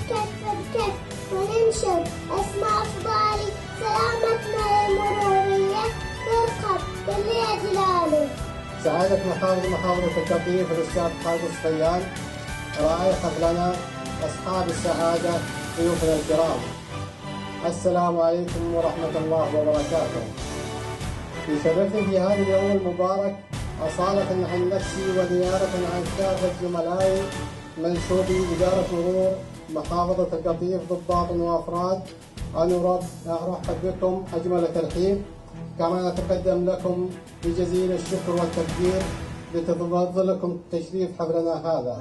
كف وننشر أسماء أفضالي سلامتنا المرورية ترقب باللي أجلاله. سعادة محافظة القطيف الأستاذ خالد الصفيان راعي حفلنا أصحاب السعادة ضيوفنا الكرام، السلام عليكم ورحمة الله وبركاته. يشرفني في هذا اليوم المبارك أصالة عن نفسي ونيابة عن كافة زملائي منسوبي إدارة مرور محافظة القطيف ضباط وأفراد أن أرحب بكم أجمل ترحيب، كما نتقدم لكم بجزيل الشكر والتقدير لتفضلكم تشريف حفلنا هذا.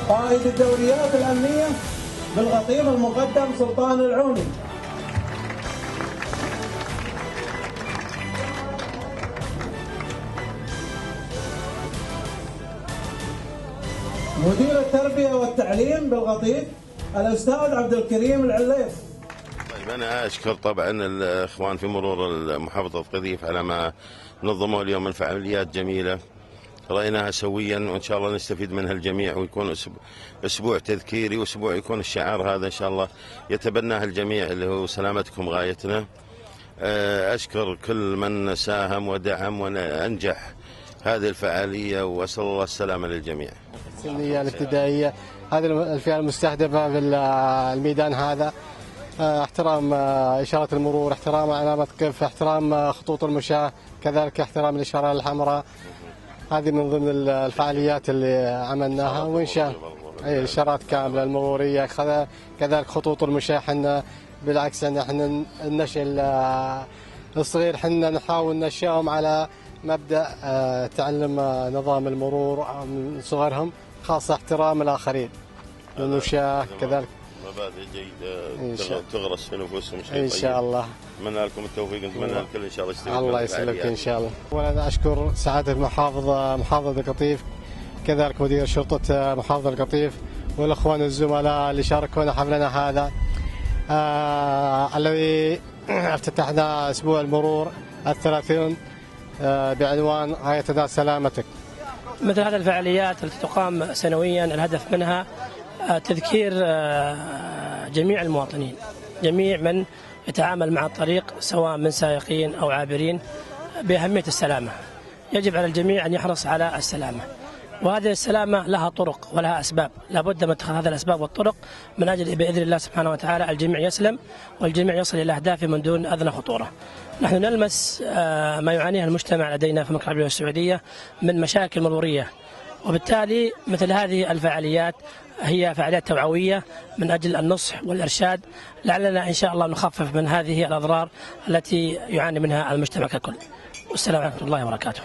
قائد الدوريات الأمنية بالقطيف المقدم سلطان العوني. مدير التربية والتعليم بالقطيف الأستاذ عبد الكريم العليف. طيب أنا أشكر طبعا الإخوان في مرور محافظة القطيف على ما نظموا اليوم من فعاليات جميلة رأيناها سويا، وإن شاء الله نستفيد منها الجميع، ويكون أسبوع تذكيري وأسبوع يكون الشعار هذا إن شاء الله يتبناه الجميع اللي هو سلامتكم غايتنا. أشكر كل من ساهم ودعم وأنجح هذه الفعالية، وأسأل الله السلامة للجميع. السنية الابتدائية هذه الفئة المستهدفة في الميدان هذا، احترام إشارة المرور، احترام علامة كف، احترام خطوط المشاة، كذلك احترام الإشارة الحمراء. هذه من ضمن الفعاليات اللي عملناها، وإن شاء الله الإشارات كاملة المرورية، كذلك خطوط المشاة. حنا بالعكس احنا النشء الصغير حنا نحاول ننشئهم على مبدأ تعلم نظام المرور من صغرهم، خاصة احترام الآخرين والمشاة كذلك. مبادئ جيدة تغرس في نفوسهم شيء إن شاء الله. أتمنى لكم التوفيق، نتمنى الكل إن شاء الله يستفيد. الله يسلمك إن شاء الله. وأنا أشكر سعادة محافظة القطيف، كذلك مدير شرطة محافظة القطيف، والأخوان الزملاء اللي شاركونا حفلنا هذا الذي افتتحنا أسبوع المرور 30 بعنوان غايتنا سلامتك. مثل هذه الفعاليات التي تقام سنويا الهدف منها تذكير جميع المواطنين، جميع من يتعامل مع الطريق سواء من سائقين أو عابرين بأهمية السلامة. يجب على الجميع أن يحرص على السلامة، وهذه السلامة لها طرق ولها أسباب، لابد من اتخاذ هذه الأسباب والطرق من أجل بإذن الله سبحانه وتعالى الجميع يسلم والجميع يصل إلى أهدافه من دون أدنى خطورة. نحن نلمس ما يعانيه المجتمع لدينا في المملكة العربية السعودية من مشاكل مرورية، وبالتالي مثل هذه الفعاليات هي فعاليات توعوية من أجل النصح والإرشاد، لعلنا إن شاء الله نخفف من هذه الأضرار التي يعاني منها المجتمع ككل. والسلام عليكم ورحمة الله وبركاته.